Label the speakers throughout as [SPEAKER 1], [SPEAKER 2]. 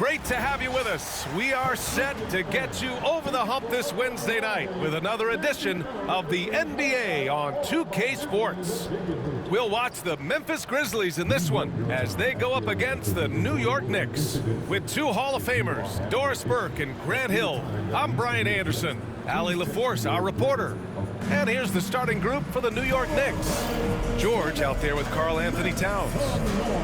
[SPEAKER 1] great to have you with us. We are set to get you over the hump this Wednesday night with another edition of the NBA on 2K Sports. We'll watch the Memphis Grizzlies in this one as they go up against the New York Knicks. With two Hall of Famers, Doris Burke and Grant Hill, I'm Brian Anderson. Allie LaForce, our reporter. And here's the starting group for the New York Knicks. George out there with Karl Anthony Towns.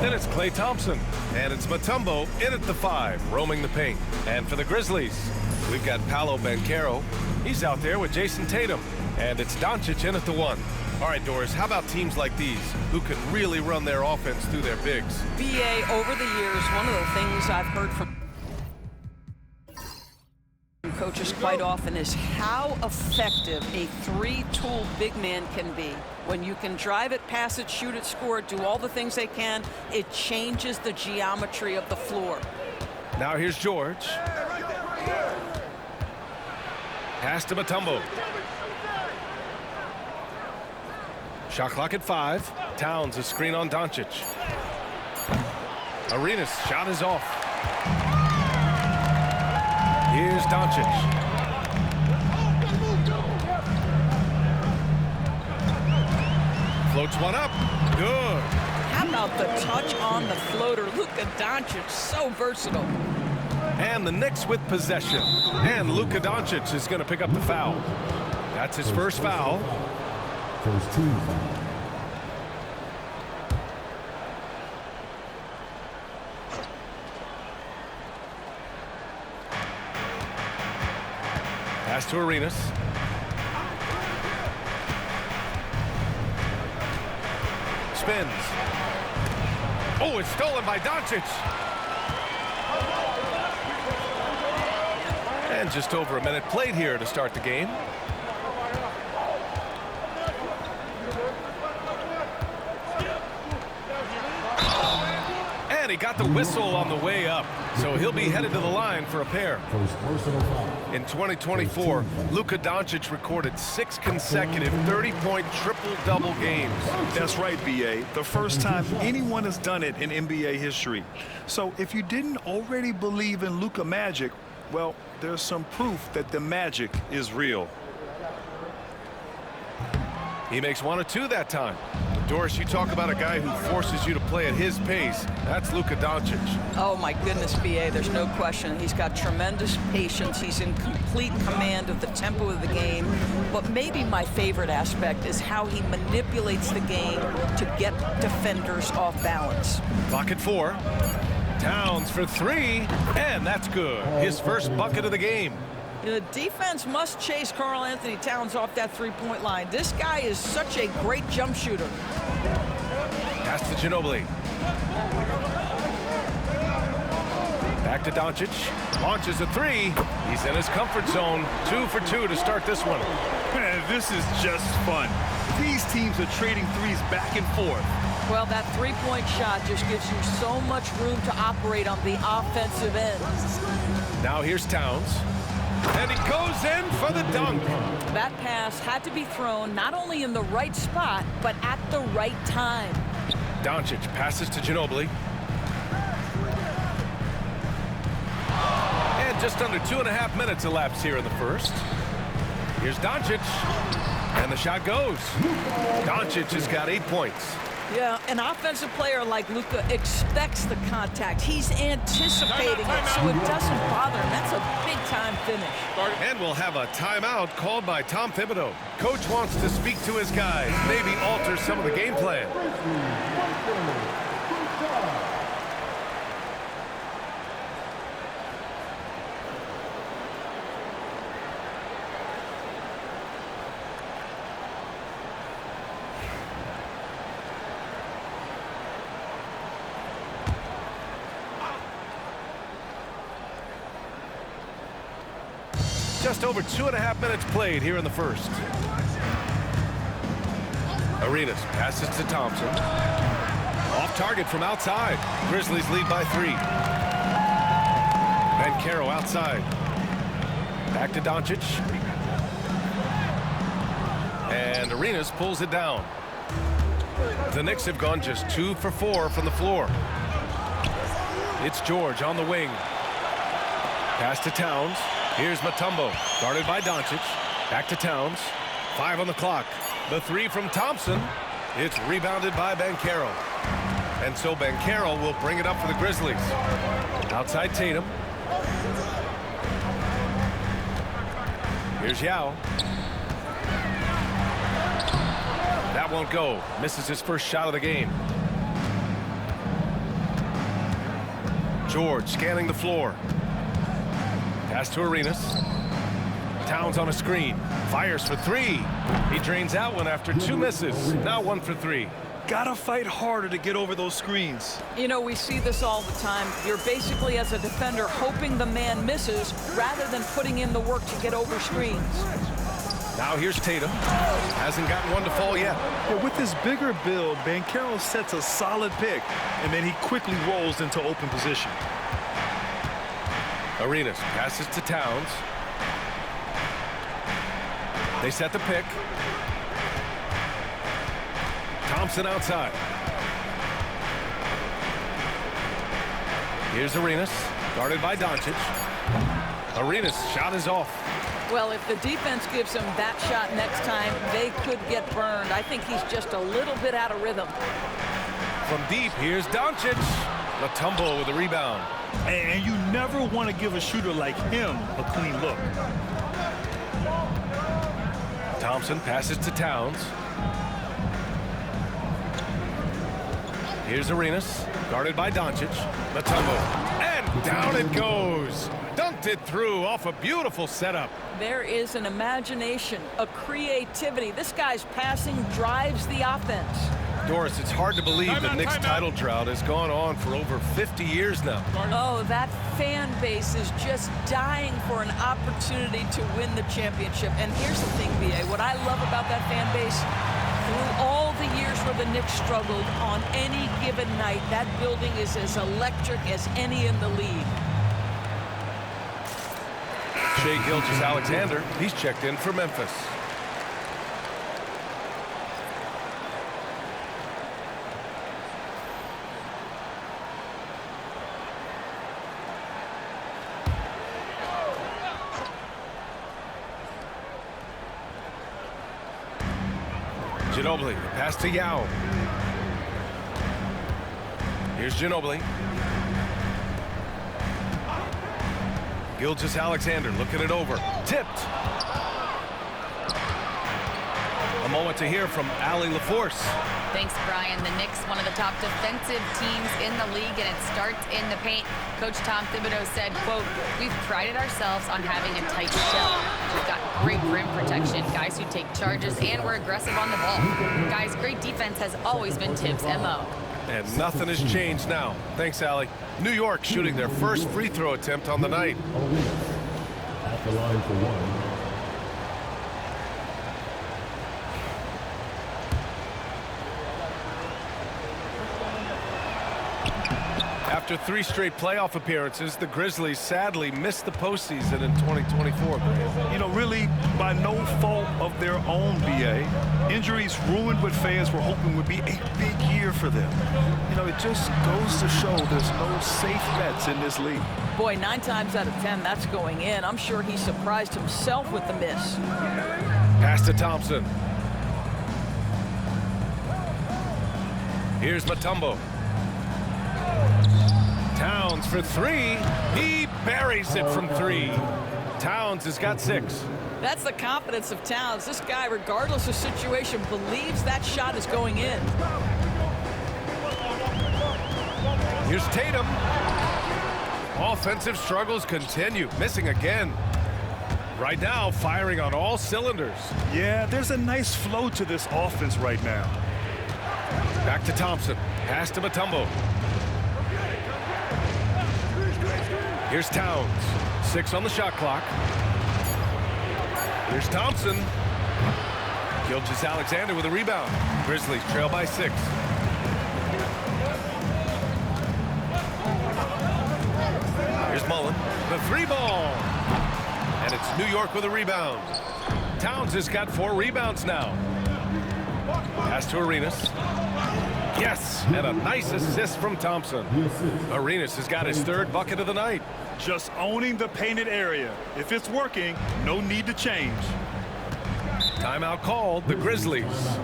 [SPEAKER 1] Then it's Klay Thompson. And it's Mutombo in at the 5, roaming the paint. And for the Grizzlies, we've got Paolo Banchero. He's out there with Jason Tatum. And it's Doncic in at the 1. All right, Doris, how about teams like these who can really run their offense through their bigs?
[SPEAKER 2] BA, over the years, one of the things I've heard from coaches quite often is how effective a three-tool big man can be. When you can drive it, pass it, shoot it, score it, do all the things they can, it changes the geometry of the floor.
[SPEAKER 1] Now here's George. Pass to Mutombo. Shot clock at 5. Towns a screen on Doncic. Arenas shot is off. Here's Doncic. Floats one up. Good.
[SPEAKER 2] How about the touch on the floater? Luka Doncic, so versatile.
[SPEAKER 1] And the Knicks with possession. And Luka Doncic is going to pick up the foul. That's his first foul.
[SPEAKER 3] First team foul.
[SPEAKER 1] Pass to Arenas. Spins. Oh, it's stolen by Doncic. And just over a minute played here to start the game. And he got the whistle on the way up, so he'll be headed to the line for a pair. In 2024, Luka Doncic recorded 6 consecutive 30-point triple-double games.
[SPEAKER 4] That's right, B.A. The first time anyone has done it in NBA history. So if you didn't already believe in Luka magic, well, there's some proof that the magic is real.
[SPEAKER 1] He makes 1 or 2 that time. Doris, you talk about a guy who forces you to play at his pace. That's Luka Doncic.
[SPEAKER 2] Oh, my goodness, BA, there's no question. He's got tremendous patience. He's in complete command of the tempo of the game. But maybe my favorite aspect is how he manipulates the game to get defenders off balance.
[SPEAKER 1] Clock at 4. Towns for 3, and that's good. His first bucket of the game.
[SPEAKER 2] The defense must chase Karl Anthony Towns off that three-point line. This guy is such a great jump shooter.
[SPEAKER 1] Pass to Ginobili. Back to Doncic. Launches a 3. He's in his comfort zone. 2 for 2 to start this one.
[SPEAKER 4] Man, this is just fun. These teams are trading threes back and forth.
[SPEAKER 2] Well, that three-point shot just gives you so much room to operate on the offensive end.
[SPEAKER 1] Now here's Towns. And he goes in for the dunk.
[SPEAKER 2] That pass had to be thrown not only in the right spot, but at the right time.
[SPEAKER 1] Doncic passes to Ginobili. And just under 2.5 minutes elapsed here in the first. Here's Doncic. And the shot goes. Doncic has got 8 points.
[SPEAKER 2] Yeah, an offensive player like Luka expects the contact. He's anticipating it, so it doesn't bother him. That's a big-time finish.
[SPEAKER 1] And we'll have a timeout called by Tom Thibodeau. Coach wants to speak to his guys, maybe alter some of the game plan. Just over 2.5 minutes played here in the first. Arenas passes to Thompson. Off target from outside. Grizzlies lead by 3. Banchero outside. Back to Doncic. And Arenas pulls it down. The Knicks have gone just 2 for 4 from the floor. It's George on the wing. Pass to Towns. Here's Mutombo, guarded by Doncic. Back to Towns. 5 on the clock. The 3 from Thompson. It's rebounded by Banchero. And so Banchero will bring it up for the Grizzlies. Outside Tatum. Here's Yao. That won't go. Misses his first shot of the game. George scanning the floor. Pass to Arenas. Towns on a screen. Fires for 3. He drains out one after 2 misses. Now 1 for 3.
[SPEAKER 4] Gotta fight harder to get over those screens.
[SPEAKER 2] You know, we see this all the time. You're basically, as a defender, hoping the man misses rather than putting in the work to get over screens.
[SPEAKER 1] Now here's Tatum. Hasn't gotten one to fall yet.
[SPEAKER 4] Yeah, with this bigger build, Banchero sets a solid pick, and then he quickly rolls into open position.
[SPEAKER 1] Arenas passes to Towns. They set the pick. Thompson outside. Here's Arenas, guarded by Doncic. Arenas' shot is off.
[SPEAKER 2] Well, if the defense gives him that shot next time, they could get burned. I think he's just a little bit out of rhythm.
[SPEAKER 1] From deep, here's Doncic. Mutombo with the rebound.
[SPEAKER 4] And you never want to give a shooter like him a clean look.
[SPEAKER 1] Thompson passes to Towns. Here's Arenas, guarded by Doncic. Mutombo, and down it goes. Dunked it through off a beautiful setup.
[SPEAKER 2] There is an imagination, a creativity. This guy's passing drives the offense.
[SPEAKER 1] Doris, it's hard to believe the Knicks title drought has gone on for over 50 years now.
[SPEAKER 2] Oh, that fan base is just dying for an opportunity to win the championship. And here's the thing, B.A., what I love about that fan base, through all the years where the Knicks struggled, on any given night, that building is as electric as any in the league.
[SPEAKER 1] Shai Gilgeous-Alexander, he's checked in for Memphis. Ginobili, pass to Yao. Here's Ginobili. Gilgeous-Alexander looking it over. Tipped. A moment to hear from Allie LaForce.
[SPEAKER 5] Thanks, Brian. The Knicks, one of the top defensive teams in the league, and it starts in the paint. Coach Tom Thibodeau said, quote, "We've prided ourselves on having a tight shell. We've got great rim protection, guys who take charges, and we're aggressive on the ball. Guys, great defense has always been Tibbs' MO."
[SPEAKER 1] And nothing has changed now. Thanks, Allie. New York shooting their first free throw attempt on the night.
[SPEAKER 3] Arenas at the line for 1.
[SPEAKER 1] After 3 straight playoff appearances, the Grizzlies sadly missed the postseason in 2024.
[SPEAKER 4] You know, really by no fault of their own, B.A. Injuries ruined what fans were hoping would be a big year for them. You know, it just goes to show there's no safe bets in this league.
[SPEAKER 2] Boy, 9 times out of 10, that's going in. I'm sure he surprised himself with the miss.
[SPEAKER 1] Pass to Thompson. Here's Mutombo. Towns for 3. He buries it from 3. Towns has got 6.
[SPEAKER 2] That's the confidence of Towns. This guy, regardless of situation, believes that shot is going in.
[SPEAKER 1] Here's Tatum. Offensive struggles continue. Missing again. Right now, firing on all cylinders.
[SPEAKER 4] Yeah, there's a nice flow to this offense right now.
[SPEAKER 1] Back to Thompson. Pass to Mutombo. Here's Towns. 6 on the shot clock. Here's Thompson. Gilgeous-Alexander with a rebound. Grizzlies trail by 6. Here's Mullen. The 3 ball. And it's New York with a rebound. Towns has got 4 rebounds now. Pass to Arenas. Yes, and a nice assist from Thompson. Arenas has got his third bucket of the night.
[SPEAKER 4] Just owning the painted area. If it's working, no need to change.
[SPEAKER 1] Timeout called, the Grizzlies.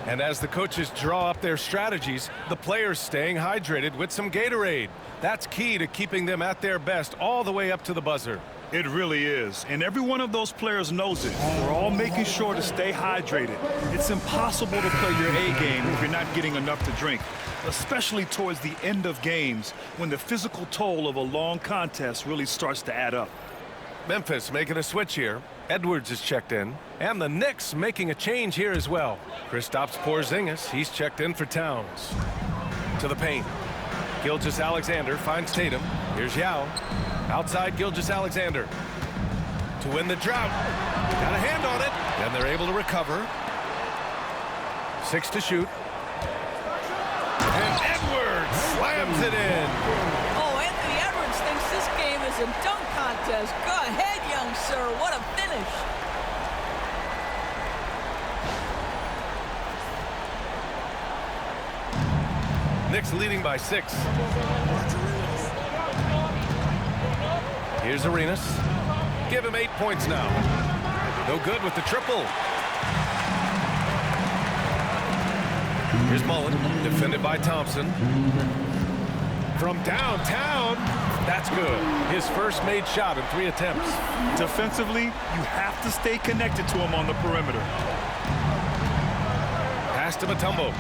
[SPEAKER 1] And as the coaches draw up their strategies, the players staying hydrated with some Gatorade. That's key to keeping them at their best all the way up to the buzzer.
[SPEAKER 4] It really is, and every one of those players knows it. We're all making sure to stay hydrated. It's impossible to play your A game if you're not getting enough to drink, especially towards the end of games when the physical toll of a long contest really starts to add up.
[SPEAKER 1] Memphis making a switch here. Edwards is checked in, and the Knicks making a change here as well. Kristaps Porzingis, he's checked in for Towns. To the paint. Gilgeous-Alexander finds Tatum. Here's Yao. Outside Gilgeous-Alexander. To win the drought. Got a hand on it. And they're able to recover. 6 to shoot. And Edwards slams it in.
[SPEAKER 2] Oh, Anthony Edwards thinks this game is a dunk contest. Go ahead, young sir. What a finish.
[SPEAKER 1] Knicks leading by 6. Here's Arenas. Give him 8 points now. No good with the triple. Here's Mullen, defended by Thompson. From downtown, that's good. His first made shot in 3 attempts.
[SPEAKER 4] Defensively, you have to stay connected to him on the perimeter.
[SPEAKER 1] Pass to Mutombo.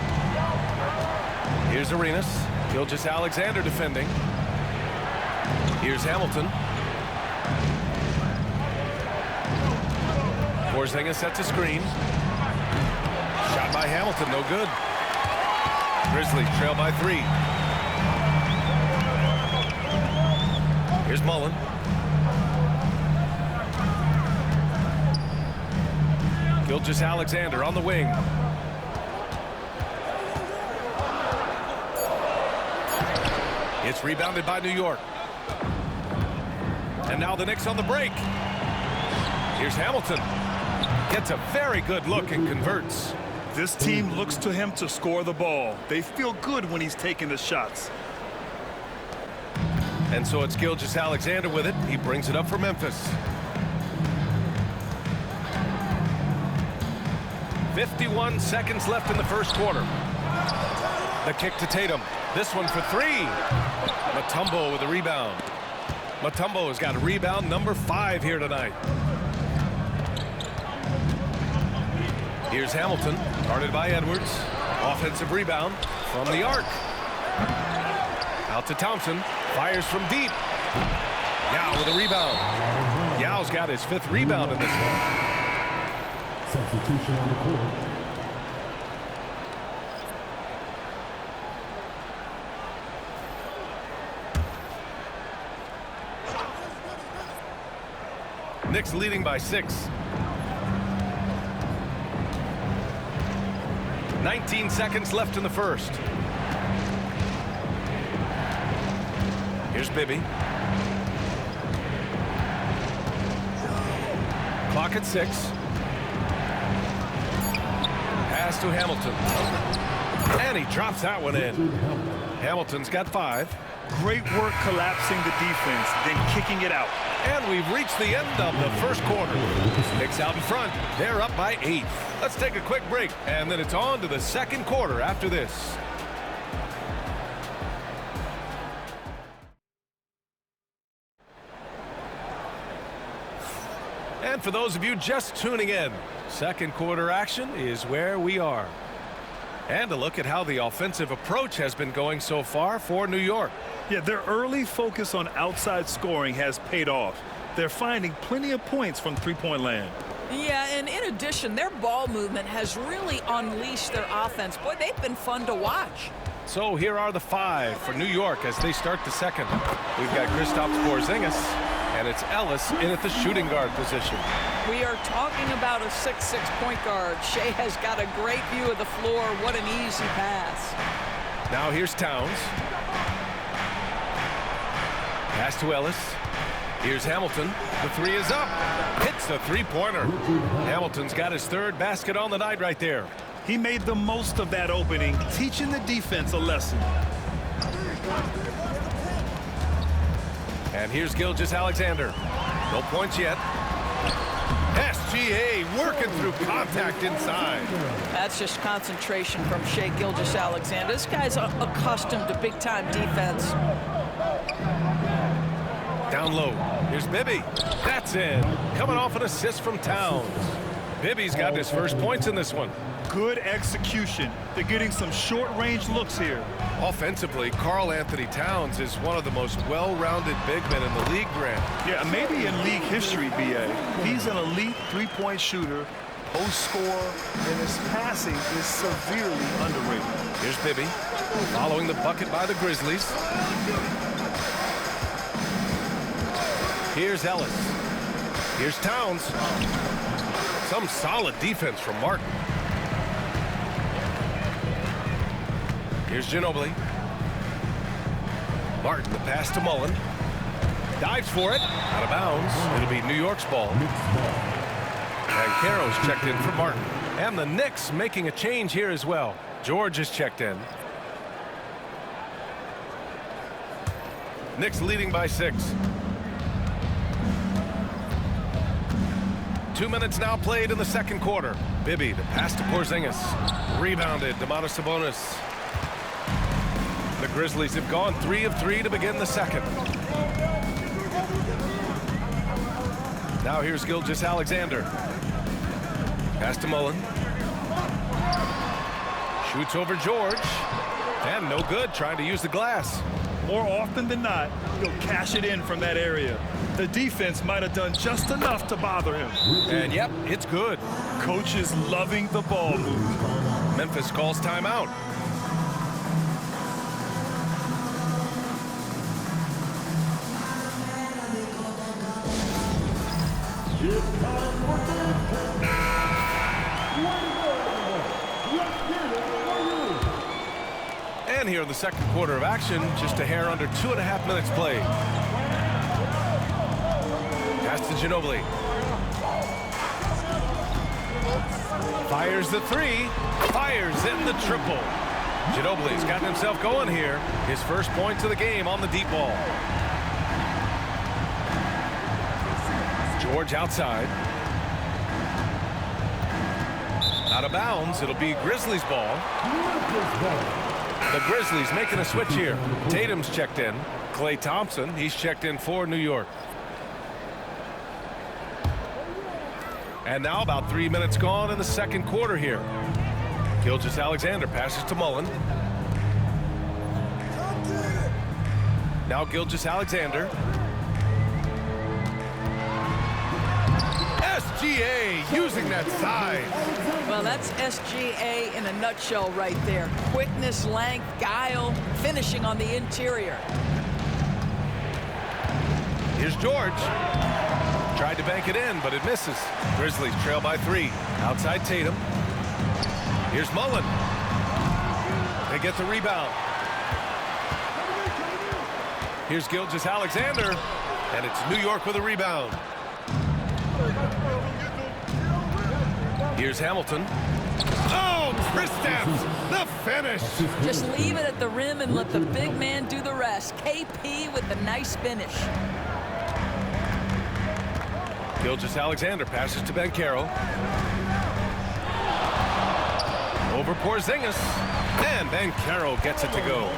[SPEAKER 1] Here's Arenas. Gilgeous-Alexander defending. Here's Hamilton. Porzingis sets a screen. Shot by Hamilton, no good. Grizzlies trail by 3. Here's Mullen. Gilgeous-Alexander on the wing. It's rebounded by New York. And now the Knicks on the break. Here's Hamilton. Gets a very good look and converts.
[SPEAKER 4] This team looks to him to score the ball. They feel good when he's taking the shots.
[SPEAKER 1] And so it's Gilgeous-Alexander with it. He brings it up for Memphis. 51 seconds left in the first quarter. The kick to Tatum. This one for 3. Mutombo with a rebound. Mutombo has got a rebound number 5 here tonight. Here's Hamilton, guarded by Edwards. Offensive rebound from the arc. Out to Thompson, fires from deep. Yao with a rebound. Yao's got his 5th rebound in this one.
[SPEAKER 3] Substitution on the court.
[SPEAKER 1] Knicks leading by 6. 19 seconds left in the first. Here's Bibby. Clock at 6. Pass to Hamilton. And he drops that one in. Hamilton's got 5.
[SPEAKER 4] Great work collapsing the defense, then kicking it out.
[SPEAKER 1] And we've reached the end of the first quarter. Knicks out in front. They're up by 8. Let's take a quick break, and then it's on to the second quarter after this. And for those of you just tuning in, second quarter action is where we are. And a look at how the offensive approach has been going so far for New York.
[SPEAKER 4] Yeah, their early focus on outside scoring has paid off. They're finding plenty of points from three-point land.
[SPEAKER 2] Yeah, and in addition, their ball movement has really unleashed their offense. Boy, they've been fun to watch.
[SPEAKER 1] So here are the 5 for New York as they start the second. We've got Kristaps Porzingis, and it's Ellis in at the shooting guard position.
[SPEAKER 2] We are talking about a 6'6" point guard. Shea has got a great view of the floor. What an easy pass.
[SPEAKER 1] Now here's Towns. Pass to Ellis. Here's Hamilton. The 3 is up. Hits the 3-pointer. Hamilton's got his 3rd basket on the night right there.
[SPEAKER 4] He made the most of that opening, teaching the defense a lesson.
[SPEAKER 1] And here's Gilgeous-Alexander. No points yet. SGA working through contact inside.
[SPEAKER 2] That's just concentration from Shai Gilgeous-Alexander. This guy's accustomed to big-time defense.
[SPEAKER 1] Down low. Here's Bibby. That's in. Coming off an assist from Towns. Bibby's got his first points in this one.
[SPEAKER 4] Good execution. They're getting some short-range looks here.
[SPEAKER 1] Offensively, Karl Anthony Towns is one of the most well-rounded big men in the league, Grant.
[SPEAKER 4] Yeah, maybe in league history, B.A. He's an elite three-point shooter, post scorer, and his passing is severely underrated.
[SPEAKER 1] Here's Bibby, following the bucket by the Grizzlies. Here's Ellis. Here's Towns. Some solid defense from Martin. Here's Ginobili. Martin, the pass to Mullen. Dives for it. Out of bounds. It'll be New York's ball. And Caro's checked in for Martin. And the Knicks making a change here as well. George is checked in. Knicks leading by 6. 2 minutes now played in the second quarter. Bibby, the pass to Porzingis. Rebounded, Domantas Sabonis. The Grizzlies have gone 3 of 3 to begin the second. Now here's Gilgeous-Alexander. Pass to Mullen. Shoots over George. And no good, trying to use the glass.
[SPEAKER 4] More often than not, he'll cash it in from that area. The defense might have done just enough to bother him.
[SPEAKER 1] And yep, it's good.
[SPEAKER 4] Coach is loving the ball move.
[SPEAKER 1] Memphis calls timeout. And here in the second quarter of action, just a hair under 2.5 minutes played. Pass to Ginobili. Fires the 3. Fires in the triple. Ginobili's gotten himself going here. His first points of the game on the deep ball. George outside. Out of bounds. It'll be Grizzlies ball. The Grizzlies making a switch here. Tatum's checked in. Klay Thompson, he's checked in for New York. And now about 3 minutes gone in the second quarter here. Gilgeous-Alexander passes to Mullen. Now Gilgeous-Alexander. SGA using that size.
[SPEAKER 2] Well, that's SGA in a nutshell right there. Quickness, length, guile, finishing on the interior.
[SPEAKER 1] Here's George. Tried to bank it in, but it misses. Grizzlies trail by 3. Outside Tatum. Here's Mullen. They get the rebound. Here's Gilgeous-Alexander. And it's New York with a rebound. Here's Hamilton. Oh, Kristaps, the finish.
[SPEAKER 2] Just leave it at the rim and let the big man do the rest. KP with the nice finish.
[SPEAKER 1] Gilgeous-Alexander passes to Banchero. Over Porzingis. And Banchero gets it to go.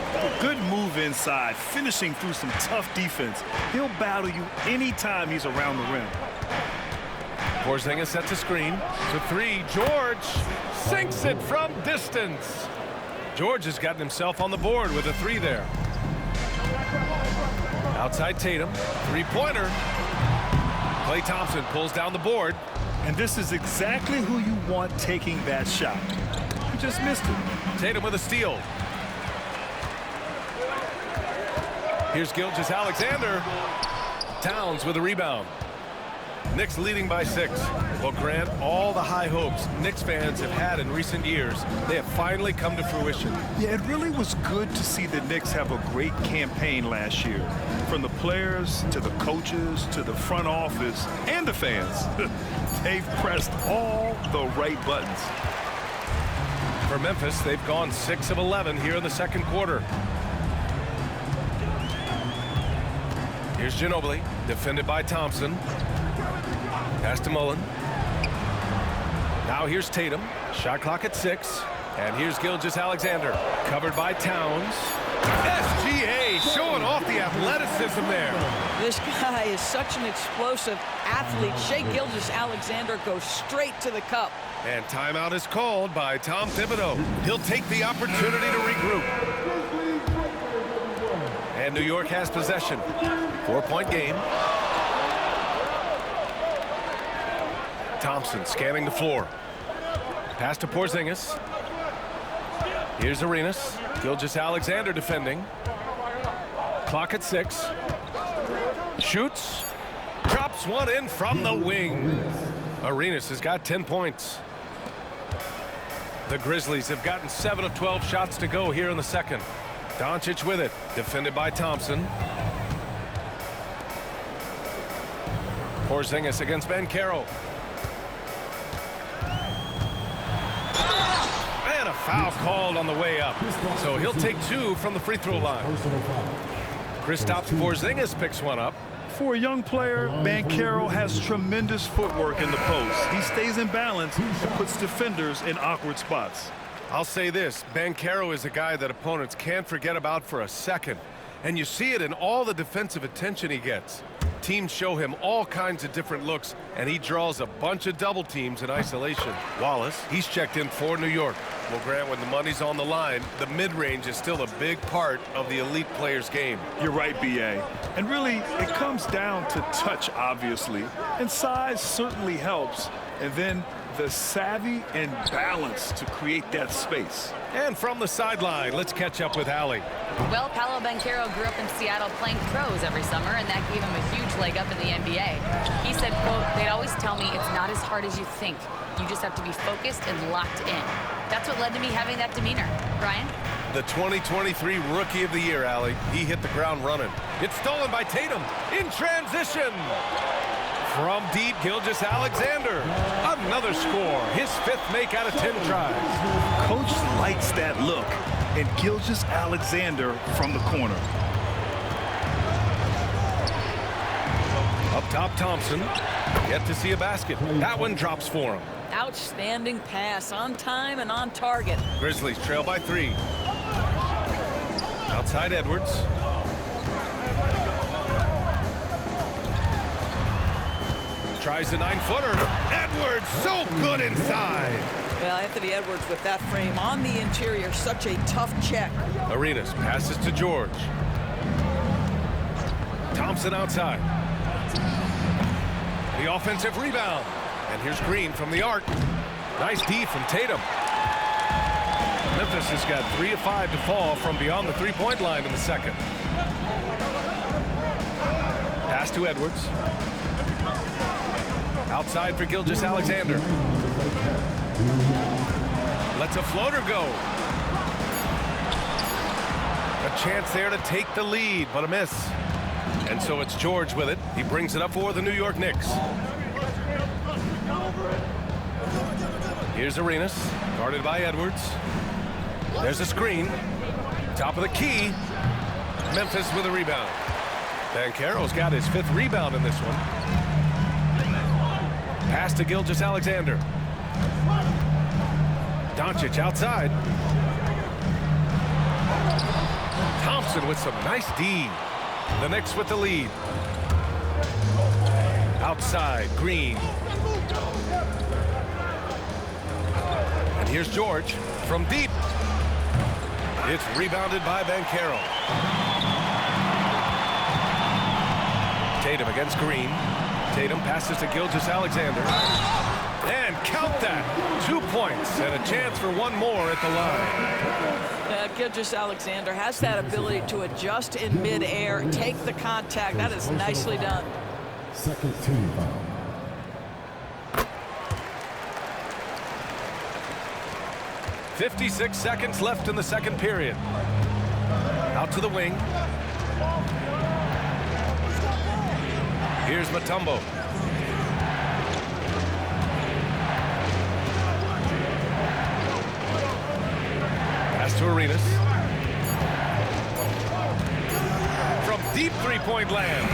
[SPEAKER 4] Good move inside, finishing through some tough defense. He'll battle you anytime he's around the rim.
[SPEAKER 1] Porzingis sets a screen. To 3, George sinks it from distance. George has gotten himself on the board with a 3 there. Outside Tatum, 3-pointer. Klay Thompson pulls down the board.
[SPEAKER 4] And this is exactly who you want taking that shot. You just missed it.
[SPEAKER 1] Tatum with a steal. Here's Gilgeous-Alexander. Towns with a rebound. Knicks leading by 6. Well, Grant, all the high hopes Knicks fans have had in recent years, they have finally come to fruition.
[SPEAKER 4] Yeah, it really was good to see the Knicks have a great campaign last year. From the players to the coaches to the front office and the fans. They've pressed all the right buttons.
[SPEAKER 1] For Memphis, they've gone 6 of 11 here in the second quarter. Here's Ginobili, defended by Thompson. Pass to Mullen. Now here's Tatum. Shot clock at 6. And here's Gilgeous-Alexander, covered by Towns. SGA showing off the athleticism there.
[SPEAKER 2] This guy is such an explosive athlete. Shai Gilgeous-Alexander goes straight to the cup.
[SPEAKER 1] And timeout is called by Tom Thibodeau. He'll take the opportunity to regroup. And New York has possession. 4-point game. Thompson scanning the floor. Pass to Porzingis. Here's Arenas. Gilgeous-Alexander defending. Clock at 6. Shoots. Drops one in from the wing. Arenas has got 10 points. The Grizzlies have gotten 7 of 12 shots to go here in the second. Doncic with it. Defended by Thompson. Porzingis against Banchero. And a foul called on the way up. So he'll take 2 from the free throw line. Kristaps Porzingis picks one up.
[SPEAKER 4] For a young player, Banchero has tremendous footwork in the post. He stays in balance and puts defenders in awkward spots.
[SPEAKER 1] I'll say this, Banchero is a guy that opponents can't forget about for a second. And you see it in all the defensive attention he gets. Teams show him all kinds of different looks, and he draws a bunch of double teams in isolation. Wallace, he's checked in for New York. Well, Grant, when the money's on the line, the mid-range is still a big part of the elite player's game.
[SPEAKER 4] You're right, B.A. And really, it comes down to touch, obviously. And size certainly helps. And then the savvy and balance to create that space.
[SPEAKER 1] And from the sideline, let's catch up with Allie.
[SPEAKER 5] Well, Paolo Banchero grew up in Seattle playing pros every summer, and that gave him a huge leg up in the NBA. He said, quote, they'd always tell me it's not as hard as you think. You just have to be focused and locked in. That's what led to me having that demeanor. Brian?
[SPEAKER 1] The 2023 Rookie of the Year, Allie. He hit the ground running. It's stolen by Tatum in transition. From deep, Gilgeous-Alexander. Another score. His 5th make out of 10 tries.
[SPEAKER 4] Coach likes that look. And Gilgeous-Alexander from the corner.
[SPEAKER 1] Up top, Thompson. Yet to see a basket. That one drops for him.
[SPEAKER 2] Outstanding pass, on time and on target.
[SPEAKER 1] Grizzlies trail by 3. Outside Edwards. Tries the 9-footer. Edwards so good inside.
[SPEAKER 2] Well, Anthony Edwards with that frame on the interior, such a tough check.
[SPEAKER 1] Arenas passes to George. Thompson outside. The offensive rebound. And here's Green from the arc. Nice D from Tatum. Memphis has got 3 of 5 to fall from beyond the 3-point line in the second. Pass to Edwards. Outside for Gilgeous-Alexander. Lets a floater go. A chance there to take the lead, but a miss. And so it's George with it. He brings it up for the New York Knicks. Here's Arenas, guarded by Edwards. There's a screen. Top of the key. Memphis with a rebound. Banchero's got his 5th rebound in this one. Pass to Gilgeous-Alexander. Doncic outside. Thompson with some nice D. The Knicks with the lead. Outside, Green. And here's George from deep. It's rebounded by Banchero. Tatum against Green. Tatum passes to Gilgeous-Alexander. And count that. 2 points and a chance for one more at the line.
[SPEAKER 2] Gilgeous-Alexander has that ability to adjust in midair, take the contact. That is nicely done.
[SPEAKER 3] Second team foul.
[SPEAKER 1] 56 seconds left in the second period. Out to the wing. Here's Mutombo. Arenas. From deep three-point land,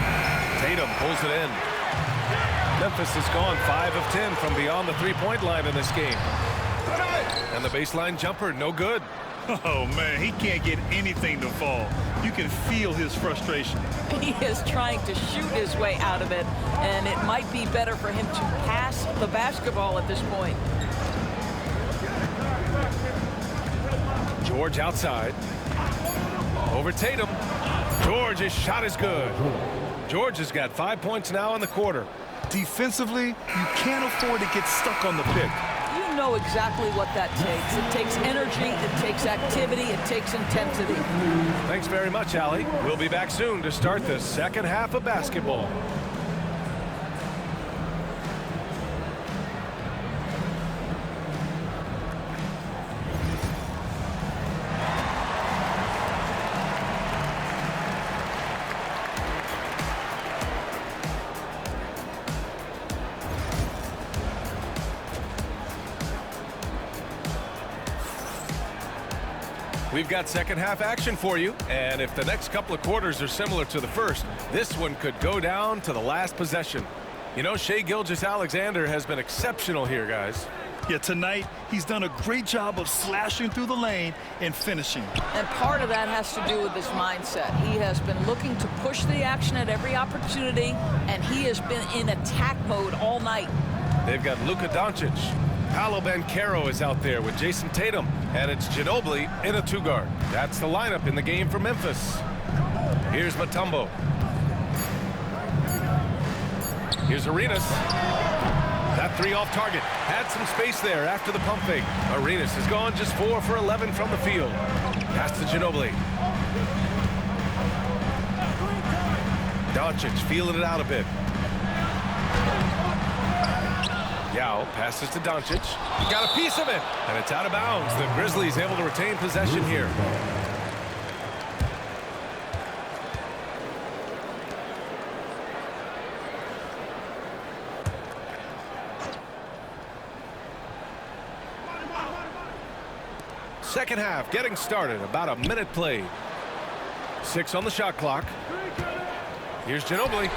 [SPEAKER 1] Tatum pulls it in. Memphis has gone 5 of 10 from beyond the three-point line in this game. And the baseline jumper, no good.
[SPEAKER 4] Oh, man, he can't get anything to fall. You can feel his frustration.
[SPEAKER 2] He is trying to shoot his way out of it, and it might be better for him to pass the basketball at this point.
[SPEAKER 1] George outside. Over Tatum. George's shot is good. George has got 5 points now in the quarter.
[SPEAKER 4] Defensively, you can't afford to get stuck on the pick.
[SPEAKER 2] You know exactly what that takes. It takes energy, it takes activity, it takes intensity.
[SPEAKER 1] Thanks very much, Allie. We'll be back soon to start the second half of basketball. We've got second half action for you, and if the next couple of quarters are similar to the first, this one could go down to the last possession. You know, Shai Gilgeous-Alexander has been exceptional here, guys.
[SPEAKER 4] Yeah, tonight he's done a great job of slashing through the lane and finishing.
[SPEAKER 2] And part of that has to do with his mindset. He has been looking to push the action at every opportunity, and he has been in attack mode all night.
[SPEAKER 1] They've got Luka Doncic. Paolo Banchero is out there with Jason Tatum, and it's Ginobili in a two-guard. That's the lineup in the game for Memphis. Here's Mutombo. Here's Arenas. That three off target. Had some space there after the pump fake. Arenas has gone just 4 for 11 from the field. Pass to Ginobili. Doncic feeling it out a bit. Yao passes to Doncic. Got a piece of it, and it's out of bounds. The Grizzlies able to retain possession here. Second half getting started. About a minute played. 6 on the shot clock. Here's Ginobili.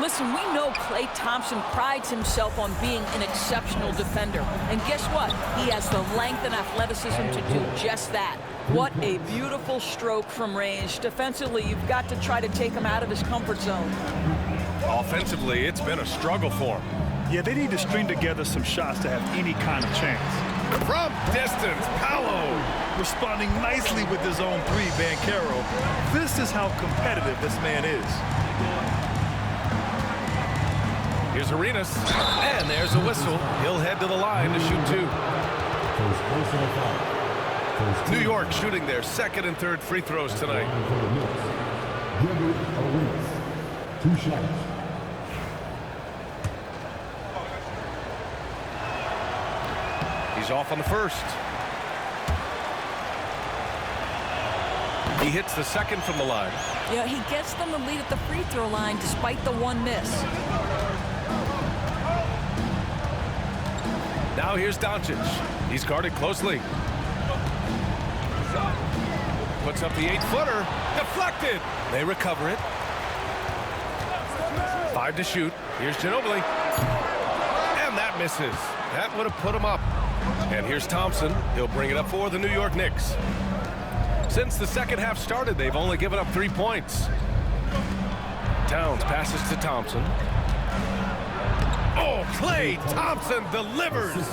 [SPEAKER 2] Listen, we know Klay Thompson prides himself on being an exceptional defender. And guess what? He has the length and athleticism to do just that. What a beautiful stroke from range. Defensively, you've got to try to take him out of his comfort zone.
[SPEAKER 1] Offensively, it's been a struggle for him.
[SPEAKER 4] Yeah, they need to string together some shots to have any kind of chance.
[SPEAKER 1] From distance, Paolo.
[SPEAKER 4] Responding nicely with his own three, Banchero. This is how competitive this man is.
[SPEAKER 1] Here's Arenas, and there's a whistle. He'll head to the line to shoot 2. New York shooting their second and third free throws tonight.
[SPEAKER 3] 2 shots.
[SPEAKER 1] He's off on the first. He hits the second from the line.
[SPEAKER 2] Yeah, he gets them the lead at the free throw line despite the one miss.
[SPEAKER 1] Now here's Doncic. He's guarded closely. Puts up the 8-footer. Deflected. They recover it. 5 to shoot. Here's Ginobili. And that misses. That would have put him up. And here's Thompson. He'll bring it up for the New York Knicks. Since the second half started, they've only given up 3 points. Towns passes to Thompson. Oh, Klay Thompson delivers.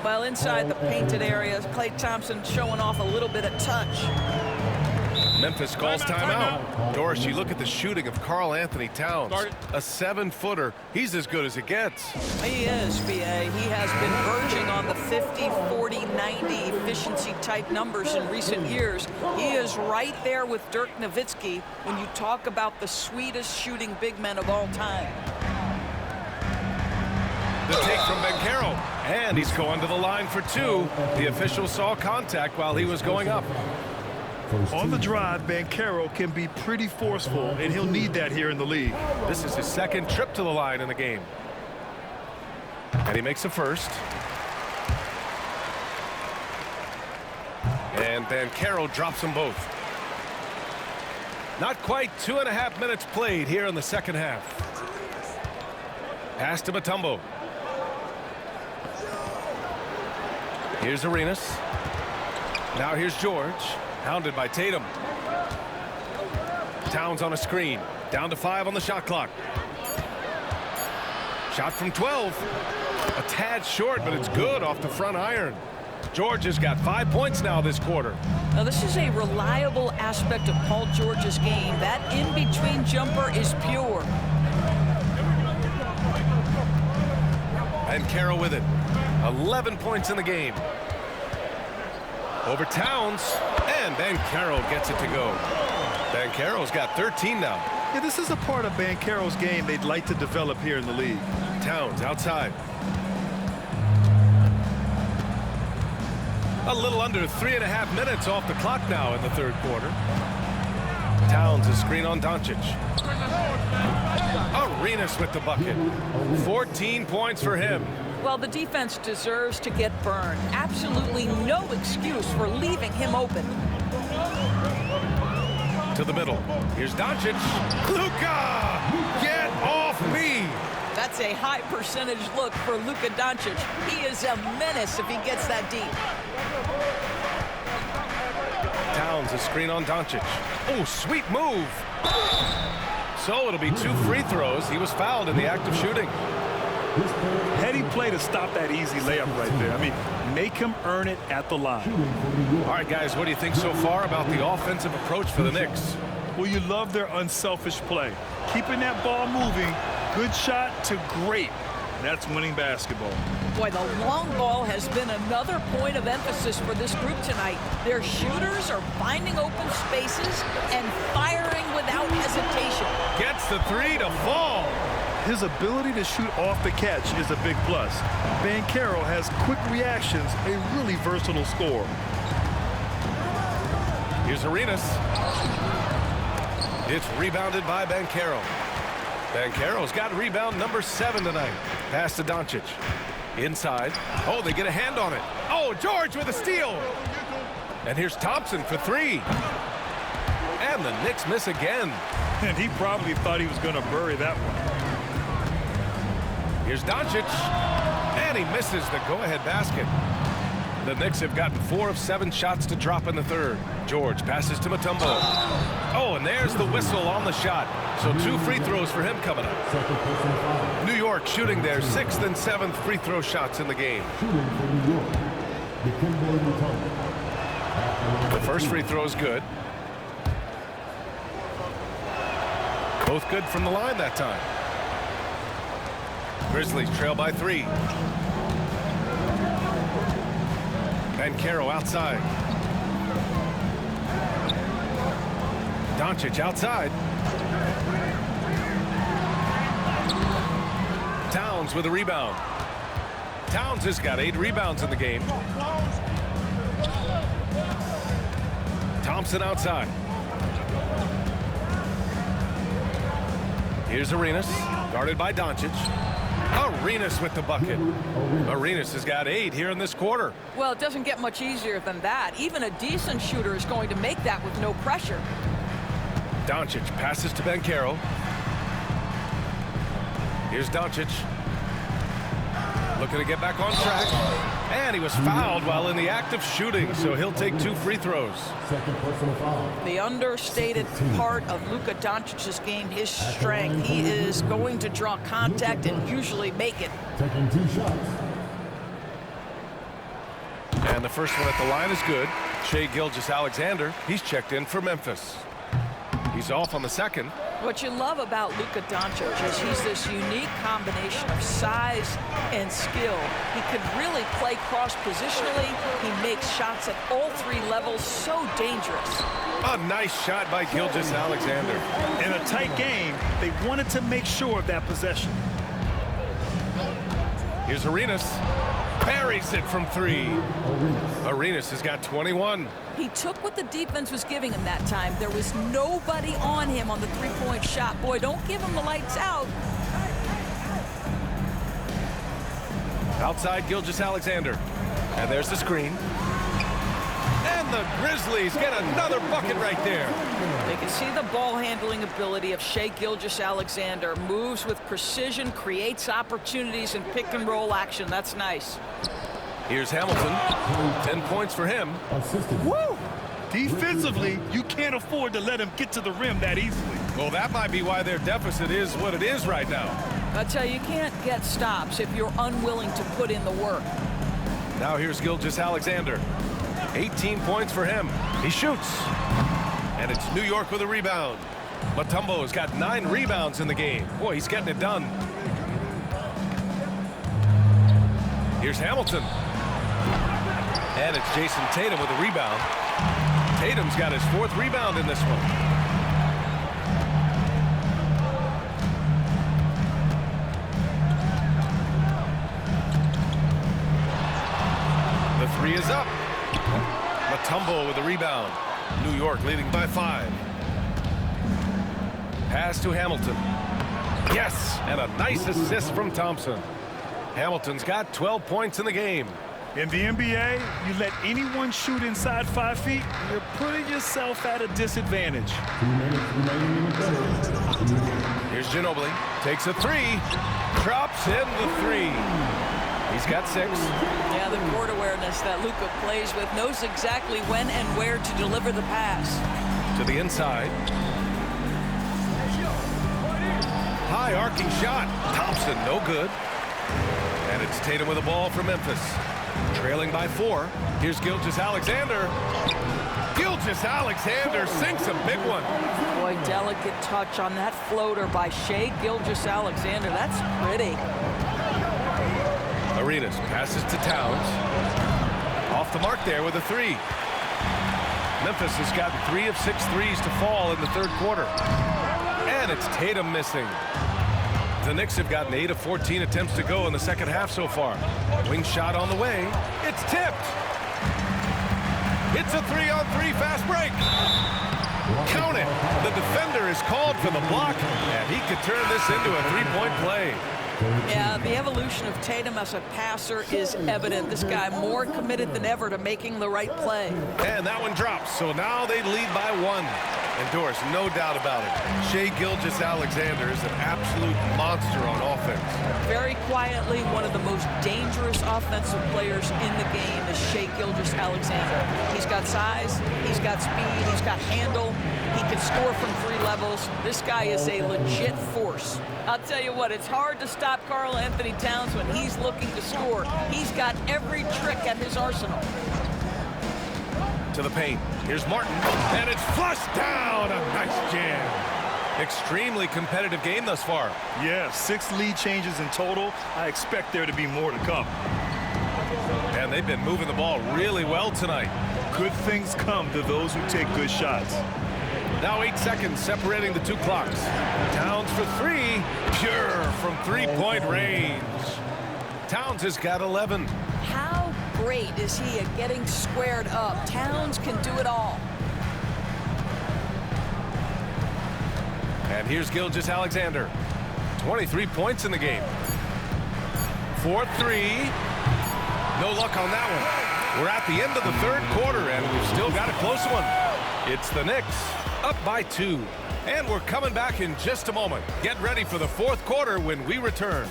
[SPEAKER 2] Well, inside the painted area, Klay Thompson showing off a little bit of touch.
[SPEAKER 1] Memphis calls timeout. Doris, you look at the shooting of Karl Anthony Towns. A 7-footer. He's as good as it gets.
[SPEAKER 2] He is, B.A. He has been verging on the 50, 40, 90 efficiency type numbers in recent years. He is right there with Dirk Nowitzki when you talk about the sweetest shooting big men of all time.
[SPEAKER 1] The take from Banchero, and he's going to the line for 2. The official saw contact while he was going up.
[SPEAKER 4] On the drive, Banchero can be pretty forceful, and he'll need that here in the league.
[SPEAKER 1] This is his second trip to the line in the game. And he makes a first. And Banchero drops them both. Not quite 2.5 minutes played here in the second half. Pass to Mutombo. Here's Arenas. Now here's George, hounded by Tatum. Towns on a screen. Down to 5 on the shot clock. Shot from 12. A tad short, but it's good off the front iron. George has got 5 points now this quarter.
[SPEAKER 2] Now, this is a reliable aspect of Paul George's game. That in-between jumper is pure.
[SPEAKER 1] And Carroll with it. 11 points in the game. Over Towns, and Banchero gets it to go. Banchero's got 13 now.
[SPEAKER 4] Yeah, this is a part of Banchero's game they'd like to develop here in the league.
[SPEAKER 1] Towns outside. A little under 3.5 minutes off the clock now in the third quarter. Towns a screen on Doncic. Arenas with the bucket. 14 points for him.
[SPEAKER 2] Well, the defense deserves to get burned. Absolutely no excuse for leaving him open.
[SPEAKER 1] To the middle. Here's Doncic. Luka! Get off me!
[SPEAKER 2] That's a high percentage look for Luka Doncic. He is a menace if he gets that deep.
[SPEAKER 1] Towns a screen on Doncic. Oh, sweet move. So it'll be 2 free throws. He was fouled in the act of shooting.
[SPEAKER 4] Heady play to stop that easy layup right there. I mean, make him earn it at the line.
[SPEAKER 1] All right, guys, what do you think so far about the offensive approach for the Knicks?
[SPEAKER 4] Well, you love their unselfish play. Keeping that ball moving, good shot to great. That's winning basketball.
[SPEAKER 2] Boy, the long ball has been another point of emphasis for this group tonight. Their shooters are finding open spaces and firing without hesitation.
[SPEAKER 1] Gets the 3 to fall.
[SPEAKER 4] His ability to shoot off the catch is a big plus. Banchero has quick reactions, a really versatile scorer.
[SPEAKER 1] Here's Arenas. It's rebounded by Banchero. Banchero's got rebound number 7 tonight. Pass to Doncic. Inside. Oh, they get a hand on it. Oh, George with a steal. And here's Thompson for 3. And the Knicks miss again.
[SPEAKER 4] And he probably thought he was going to bury that one.
[SPEAKER 1] Here's Doncic. And he misses the go-ahead basket. The Knicks have gotten 4 of 7 shots to drop in the third. George passes to Mutombo. Oh, and there's the whistle on the shot. So 2 free throws for him coming up. New York shooting their 6th and 7th free throw shots in the game. The first free throw is good. Both good from the line that time. Grizzlies trail by 3. Banchero outside. Doncic outside. Towns with a rebound. Towns has got 8 rebounds in the game. Thompson outside. Here's Arenas, guarded by Doncic. Arenas with the bucket. Arenas has got 8 here in this quarter.
[SPEAKER 2] Well, it doesn't get much easier than that. Even a decent shooter is going to make that with no pressure.
[SPEAKER 1] Doncic passes to Banchero. Here's Doncic. Looking to get back on track. And he was fouled while in the act of shooting, so he'll take 2 free throws.
[SPEAKER 2] The understated part of Luka Doncic's game, his strength. He is going to draw contact and usually make it.
[SPEAKER 3] Taking 2 shots.
[SPEAKER 1] And the first one at the line is good. Shai Gilgeous-Alexander, he's checked in for Memphis. He's off on the second.
[SPEAKER 2] What you love about Luka Doncic is he's this unique combination of size and skill. He could really play cross-positionally. He makes shots at all 3 levels, so dangerous.
[SPEAKER 1] A nice shot by Gilgeous-Alexander.
[SPEAKER 4] In a tight game, they wanted to make sure of that possession.
[SPEAKER 1] Here's Arenas. Buries it from 3. Arenas has got 21.
[SPEAKER 2] He took what the defense was giving him that time. There was nobody on him on the 3-point shot. Boy, don't give him the lights out.
[SPEAKER 1] Outside Gilgeous-Alexander. And there's the screen. And the Grizzlies get another bucket right there.
[SPEAKER 2] They can see the ball handling ability of Shai Gilgeous-Alexander. Moves with precision, creates opportunities in pick and roll action. That's nice.
[SPEAKER 1] Here's Hamilton. 10 points for him.
[SPEAKER 4] Woo! Defensively, you can't afford to let him get to the rim that easily.
[SPEAKER 1] Well, that might be why their deficit is what it is right now.
[SPEAKER 2] I tell you, you can't get stops if you're unwilling to put in the work.
[SPEAKER 1] Now here's Gilgeous-Alexander. 18 points for him. He shoots. And it's New York with a rebound. Mutombo's got 9 rebounds in the game. Boy, he's getting it done. Here's Hamilton. And it's Jason Tatum with a rebound. Tatum's got his 4th rebound in this one. The 3 is up. Mutombo with a rebound. New York leading by 5. Pass to Hamilton. Yes, and a nice assist from Thompson. Hamilton's got 12 points in the game.
[SPEAKER 4] In the NBA, you let anyone shoot inside 5 feet, you're putting yourself at a disadvantage.
[SPEAKER 3] 2 minutes remaining in the quarter.
[SPEAKER 1] Here's Ginobili. Takes a 3. Drops in the 3. He's got 6.
[SPEAKER 2] Yeah, the court awareness that Luka plays with, knows exactly when and where to deliver the pass.
[SPEAKER 1] To the inside. High arcing shot. Thompson, no good. And it's Tatum with the ball for Memphis. Trailing by 4. Here's Gilgeous-Alexander. Gilgeous-Alexander sinks a big one.
[SPEAKER 2] Boy, delicate touch on that floater by Shai Gilgeous-Alexander. That's pretty.
[SPEAKER 1] Arenas passes to Towns. Off the mark there with a 3. Memphis has gotten 3 of 6 threes to fall in the 3rd quarter. And it's Tatum missing. The Knicks have gotten 8 of 14 attempts to go in the 2nd half so far. Wing shot on the way. It's tipped. It's a 3-on-3 fast break. Count it. The defender is called for the block, and he could turn this into a 3-point play.
[SPEAKER 2] Yeah, the evolution of Tatum as a passer is evident. This guy more committed than ever to making the right play.
[SPEAKER 1] And that one drops, so now they lead by 1. And Doris, no doubt about it, Shai Gilgeous-Alexander is an absolute monster on offense.
[SPEAKER 2] Very quietly, one of the most dangerous offensive players in the game is Shai Gilgeous-Alexander. He's got size, he's got speed, he's got handle, he can score from 3 levels. This guy is a legit force. I'll tell you what, it's hard to stop Karl Anthony Towns when he's looking to score. He's got every trick at his arsenal.
[SPEAKER 1] To the paint. Here's Martin, and it's flushed down. A nice jam. Extremely competitive game thus far.
[SPEAKER 4] Yeah, 6 lead changes in total. I expect there to be more to come.
[SPEAKER 1] And they've been moving the ball really well tonight.
[SPEAKER 4] Good things come to those who take good shots.
[SPEAKER 1] Now 8 seconds separating the 2 clocks. Towns for 3. Pure from 3-point range. Towns has got 11.
[SPEAKER 2] How great is he at getting squared up? Towns can do it all.
[SPEAKER 1] And here's Gilgeous-Alexander. 23 points in the game. 4-3. No luck on that one. We're at the end of the 3rd quarter, and we've still got a close one. It's the Knicks up by 2. And we're coming back in just a moment. Get ready for the 4th quarter when we return.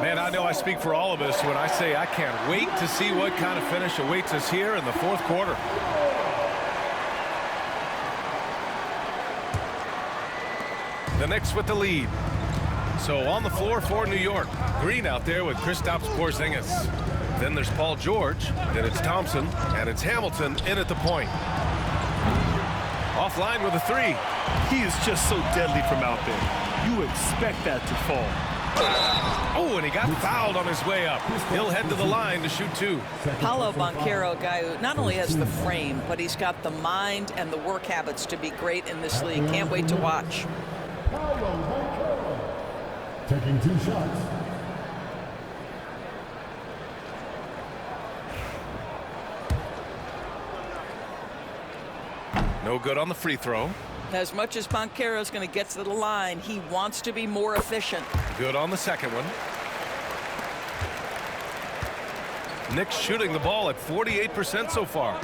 [SPEAKER 1] Man, I know I speak for all of us when I say I can't wait to see what kind of finish awaits us here in the 4th quarter. The Knicks with the lead. So on the floor for New York. Green out there with Kristaps Porzingis. Then there's Paul George. Then it's Thompson. And it's Hamilton in at the point. Offline with a 3.
[SPEAKER 4] He is just so deadly from out there. You expect that to fall.
[SPEAKER 1] Oh, and he got fouled on his way up. He'll head to the line to shoot 2.
[SPEAKER 2] Paolo Banchero, a guy who not only has the frame, but he's got the mind and the work habits to be great in this league. Can't wait to watch.
[SPEAKER 3] Taking 2 shots.
[SPEAKER 1] No good on the free throw.
[SPEAKER 2] As much as Banchero's going to get to the line, he wants to be more efficient.
[SPEAKER 1] Good on the second one. Knicks shooting the ball at 48% so far.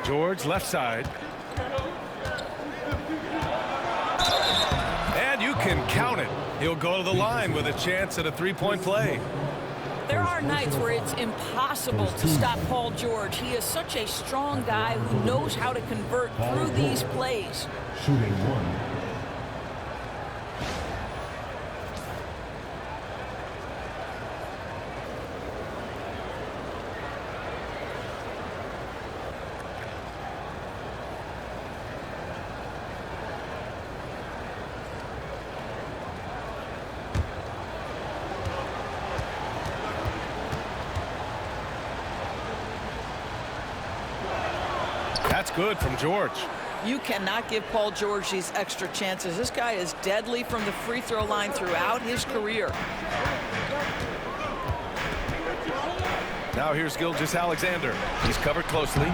[SPEAKER 1] George left side. And you can count it. He'll go to the line with a chance at a three-point play.
[SPEAKER 2] There are nights where it's impossible to stop Paul George. He is such a strong guy who knows how to convert through these plays.
[SPEAKER 3] Shooting 1.
[SPEAKER 1] That's good from George.
[SPEAKER 2] You cannot give Paul George these extra chances. This guy is deadly from the free throw line throughout his career.
[SPEAKER 1] Now here's Gilgeous-Alexander. He's covered closely.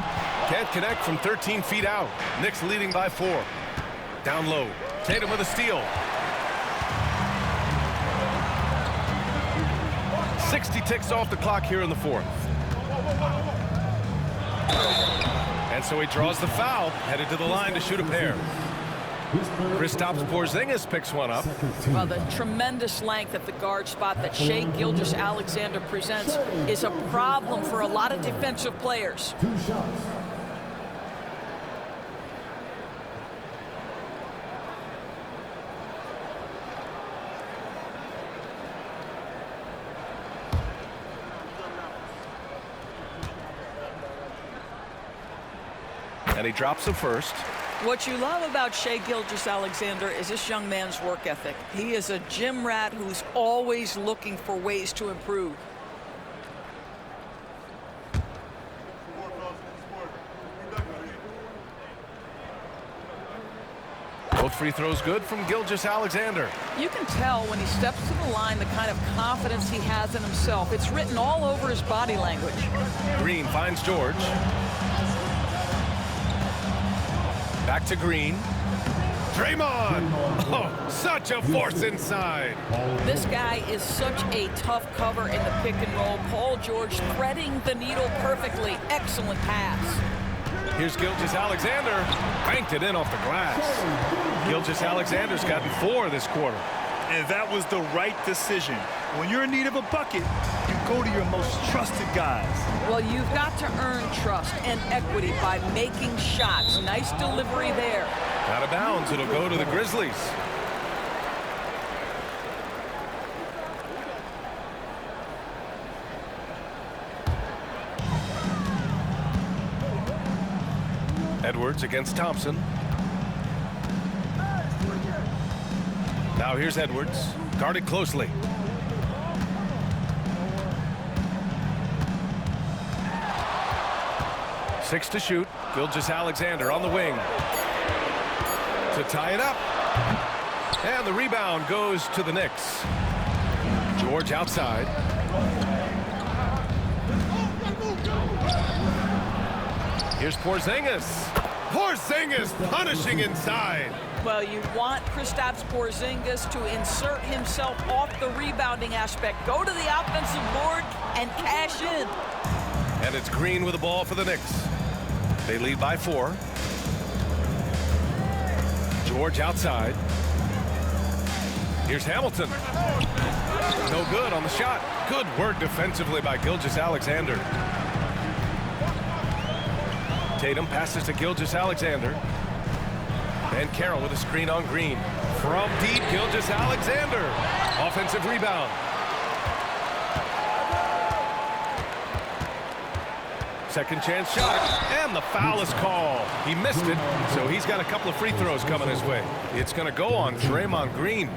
[SPEAKER 1] Can't connect from 13 feet out. Knicks leading by 4. Down low. Tatum with a steal. 60 ticks off the clock here in the 4th. And so he draws the foul, headed to the line to shoot a pair. Kristaps Porzingis picks one up.
[SPEAKER 2] Well, the tremendous length at the guard spot that Shai Gilgeous-Alexander presents is a problem for a lot of defensive players.
[SPEAKER 3] 2 shots.
[SPEAKER 1] And he drops the first.
[SPEAKER 2] What you love about Shai Gilgeous-Alexander is this young man's work ethic. He is a gym rat who's always looking for ways to improve.
[SPEAKER 1] Both free throws good from Gilgeous-Alexander.
[SPEAKER 2] You can tell when he steps to the line the kind of confidence he has in himself. It's written all over his body language.
[SPEAKER 1] Green finds George. Back to Green. Draymond! Oh, such a force inside.
[SPEAKER 2] This guy is such a tough cover in the pick and roll. Paul George threading the needle perfectly. Excellent pass.
[SPEAKER 1] Here's Gilgeous-Alexander. Banked it in off the glass. Gilgeous-Alexander's gotten 4 this quarter.
[SPEAKER 4] And that was the right decision. When you're in need of a bucket, you go to your most trusted guys.
[SPEAKER 2] Well, you've got to earn trust and equity by making shots. Nice delivery there.
[SPEAKER 1] Out of bounds, it'll go to the Grizzlies. Edwards against Thompson. Now here's Edwards, guarded closely. Six to shoot. Gilgeous-Alexander on the wing to tie it up. And the rebound goes to the Knicks. George outside. Here's Porzingis. Porzingis punishing inside.
[SPEAKER 2] Well, you want Kristaps Porzingis to insert himself off the rebounding aspect. Go to the offensive board and cash in.
[SPEAKER 1] And it's Green with the ball for the Knicks. They lead by 4. George outside. Here's Hamilton. No good on the shot. Good work defensively by Gilgeous-Alexander. Tatum passes to Gilgeous-Alexander. And Carroll with a screen on Green. From deep, Gilgeous-Alexander. Offensive rebound. Second chance shot, and the foul is called. He missed it, so he's got a couple of free throws coming his way. It's going to go on Draymond Green.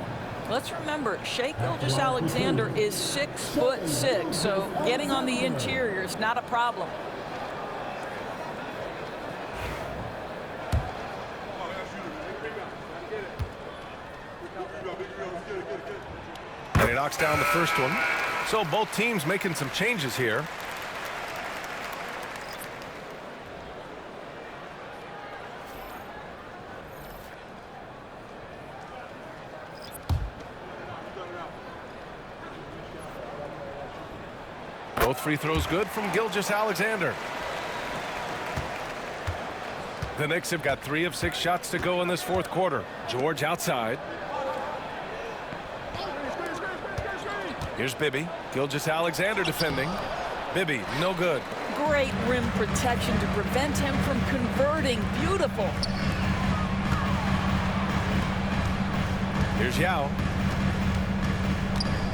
[SPEAKER 2] Let's remember, Shai Gilgeous-Alexander is 6'6", so getting on the interior is not a problem.
[SPEAKER 1] And he knocks down the first one. So both teams making some changes here. Both free throws good from Gilgeous-Alexander. The Knicks have got 3 of 6 shots to go in this fourth quarter. George outside. Here's Bibby. Gilgeous-Alexander defending. Bibby, no good.
[SPEAKER 2] Great rim protection to prevent him from converting. Beautiful.
[SPEAKER 1] Here's Yao.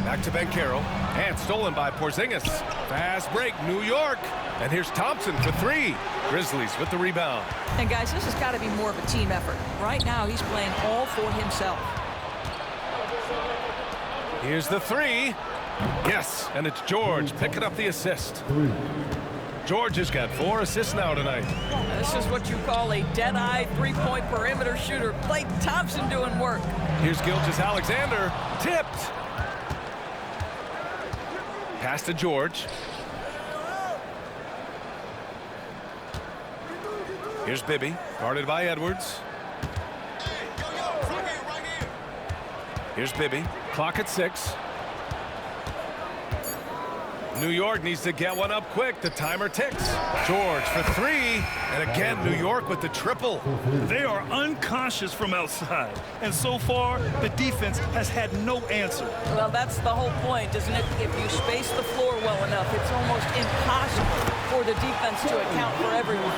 [SPEAKER 1] Back to Banchero. And stolen by Porzingis. Fast break, New York. And here's Thompson for 3. Grizzlies with the rebound.
[SPEAKER 2] And guys, this has got to be more of a team effort. Right now, he's playing all for himself.
[SPEAKER 1] Here's the 3. Yes, and it's George picking up the assist. George has got 4 assists now tonight.
[SPEAKER 2] This is what you call a dead-eye three-point perimeter shooter. Klay Thompson doing work.
[SPEAKER 1] Here's Gilgeous-Alexander. Tipped. Pass to George. Here's Bibby, guarded by Edwards. Here's Bibby. Clock at 6. New York needs to get one up quick. The timer ticks. George for 3. And again, New York with the triple.
[SPEAKER 4] They are unconscious from outside. And so far, the defense has had no answer.
[SPEAKER 2] Well, that's the whole point, isn't it? If you space the floor well enough, it's almost impossible for the defense to account for everyone.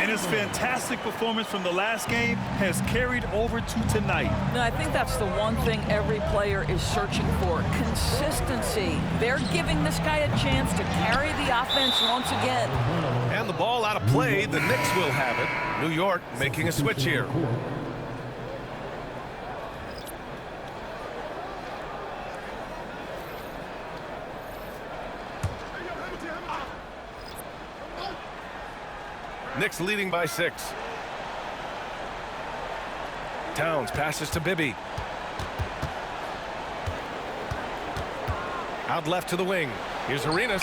[SPEAKER 4] And his fantastic performance from the last game has carried over to tonight.
[SPEAKER 2] No, I think that's the one thing every player is searching for. Consistency. They're giving this guy a chance to carry the offense once again.
[SPEAKER 1] And the ball out of play. The Knicks will have it. New York making a switch here. Knicks leading by 6. Towns passes to Bibby. Out left to the wing. Here's Arenas.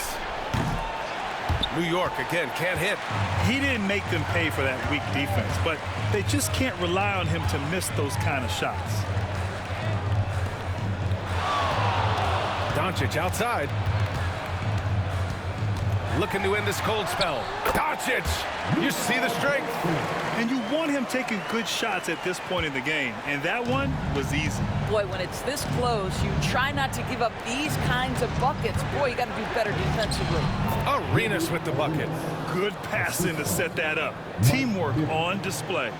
[SPEAKER 1] New York again can't hit.
[SPEAKER 4] He didn't make them pay for that weak defense, but they just can't rely on him to miss those kind of shots.
[SPEAKER 1] Doncic outside. Looking to end this cold spell. Doncic! You see the strength.
[SPEAKER 4] And you want him taking good shots at this point in the game, and that one was easy.
[SPEAKER 2] Boy, when it's this close, you try not to give up these kinds of buckets. Boy, you got to do better defensively.
[SPEAKER 1] Arenas with the bucket.
[SPEAKER 4] Good passing to set that up. Teamwork on display.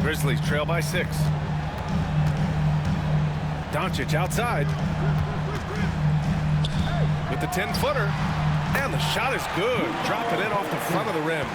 [SPEAKER 1] Grizzlies trail by 6. Doncic outside. With the 10-footer. And the shot is good. Dropping in off the front of the rim.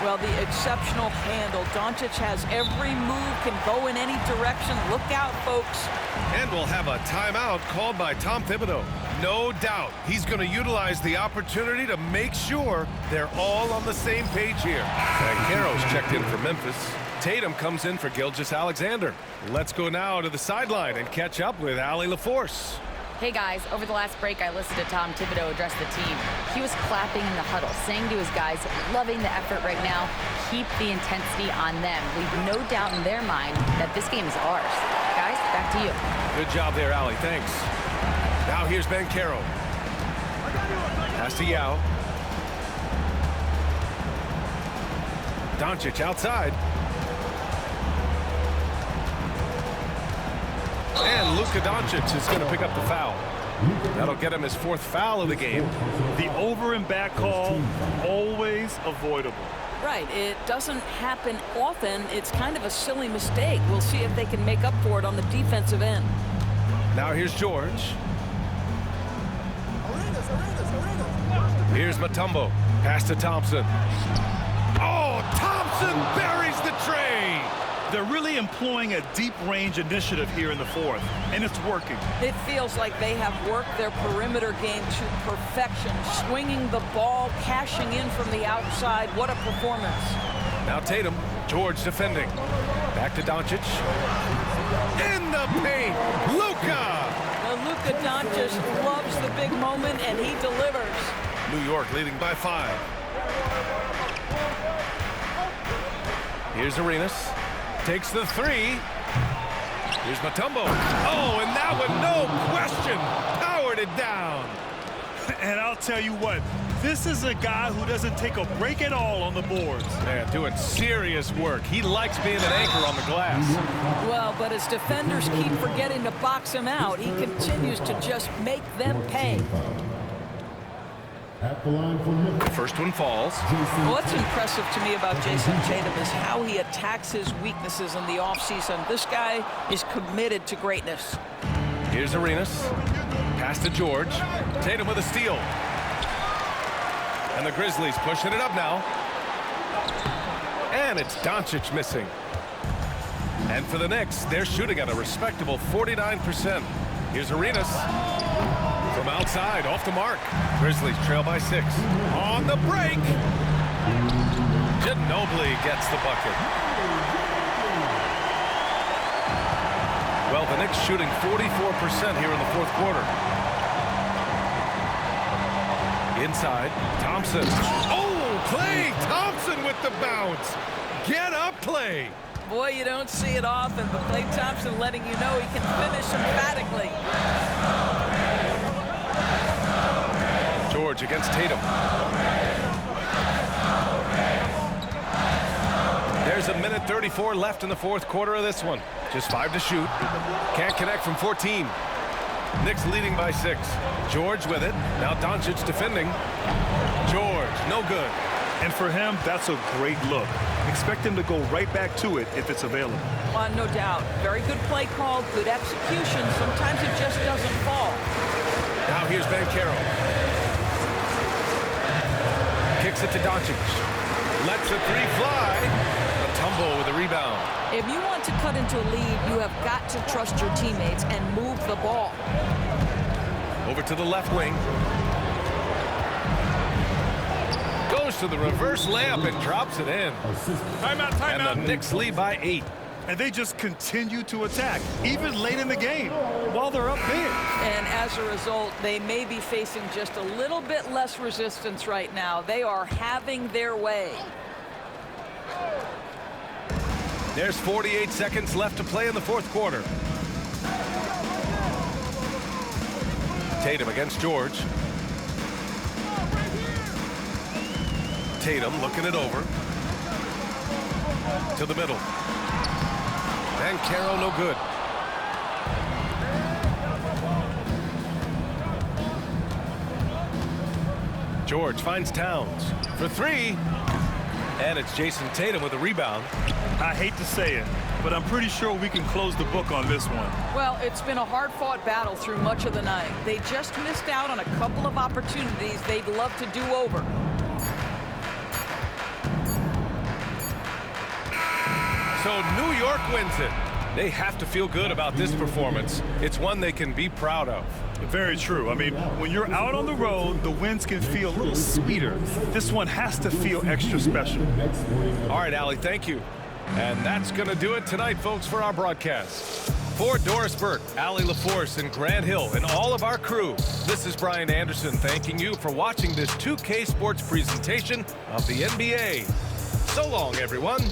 [SPEAKER 2] Well, the exceptional handle. Doncic has every move, can go in any direction. Look out, folks.
[SPEAKER 1] And we'll have a timeout called by Tom Thibodeau. No doubt he's going to utilize the opportunity to make sure they're all on the same page here. Banchero's checked in for Memphis. Tatum comes in for Gilgeous-Alexander. Let's go now to the sideline and catch up with Allie LaForce.
[SPEAKER 5] Hey guys, over the last break, I listened to Tom Thibodeau address the team. He was clapping in the huddle, saying to his guys, loving the effort right now, keep the intensity on them. Leave no doubt in their mind that this game is ours. Guys, back to you.
[SPEAKER 1] Good job there, Allie. Thanks. Now here's Banchero. Pass to Yao. Doncic outside. And Luka Doncic is going to pick up the foul. That'll get him his 4th foul of the game.
[SPEAKER 4] The over and back call, always avoidable.
[SPEAKER 2] Right, it doesn't happen often. It's kind of a silly mistake. We'll see if they can make up for it on the defensive end.
[SPEAKER 1] Now here's George. Here's Mutombo. Pass to Thompson. Oh, Thompson buries the tray.
[SPEAKER 4] They're really employing a deep-range initiative here in the 4th, and it's working.
[SPEAKER 2] It feels like they have worked their perimeter game to perfection, swinging the ball, cashing in from the outside. What a performance.
[SPEAKER 1] Now Tatum, George defending. Back to Doncic. In the paint, Luka!
[SPEAKER 2] Now, Luka Doncic loves the big moment, and he delivers.
[SPEAKER 1] New York leading by 5. Here's Arenas. Takes the 3. Here's Mutombo. Oh, and that one, no question, powered it down.
[SPEAKER 4] And I'll tell you what, this is a guy who doesn't take a break at all on the boards.
[SPEAKER 1] Man, doing serious work. He likes being an anchor on the glass.
[SPEAKER 2] Well, but as defenders keep forgetting to box him out, he continues to just make them pay.
[SPEAKER 3] At the line for Memphis.
[SPEAKER 1] First one falls.
[SPEAKER 2] What's impressive to me about Jason Tatum is how he attacks his weaknesses in the offseason. This guy is committed to greatness.
[SPEAKER 1] Here's Arenas. Pass to George. Tatum with a steal. And the Grizzlies pushing it up now. And it's Doncic missing. And for the Knicks, they're shooting at a respectable 49%. Here's Arenas. From outside, off the mark. Grizzlies trail by 6. On the break. Ginobili gets the bucket. Well, the Knicks shooting 44% here in the fourth quarter. Inside, Thompson. Oh, Klay Thompson with the bounce. Get up, Klay.
[SPEAKER 2] Boy, you don't see it often, but Klay Thompson letting you know he can finish emphatically.
[SPEAKER 1] George against Tatum. There's 1:34 left in the fourth quarter of this one. Just 5 to shoot. Can't connect from 14. Knicks leading by 6. George with it. Now Doncic defending. George, no good.
[SPEAKER 4] And for him, that's a great look. Expect him to go right back to it if it's available.
[SPEAKER 2] No doubt. Very good play call, good execution. Sometimes it just doesn't fall.
[SPEAKER 1] Now here's Banchero. Kicks it to Doncic. Lets a 3 fly. A tumble with a rebound.
[SPEAKER 2] If you want to cut into a lead, you have got to trust your teammates and move the ball.
[SPEAKER 1] Over to the left wing. Goes to the reverse layup and drops it in.
[SPEAKER 4] Timeout,
[SPEAKER 1] And the Knicks lead by 8.
[SPEAKER 4] And they just continue to attack, even late in the game, while they're up big.
[SPEAKER 2] And as a result, they may be facing just a little bit less resistance right now. They are having their way.
[SPEAKER 1] There's 48 seconds left to play in the fourth quarter. Tatum against George. Tatum looking it over. To the middle. And Caro no good. George finds Towns for 3. And it's Jason Tatum with a rebound.
[SPEAKER 4] I hate to say it, but I'm pretty sure we can close the book on this one.
[SPEAKER 2] Well, it's been a hard-fought battle through much of the night. They just missed out on a couple of opportunities they'd love to do over.
[SPEAKER 1] So New York wins it. They have to feel good about this performance. It's one they can be proud of.
[SPEAKER 4] Very true. I mean, when you're out on the road, the wins can feel a little sweeter. This one has to feel extra special.
[SPEAKER 1] All right, Allie, thank you. And that's going to do it tonight, folks, for our broadcast. For Doris Burke, Allie LaForce, and Grant Hill, and all of our crew, this is Brian Anderson thanking you for watching this 2K Sports presentation of the NBA. So long, everyone.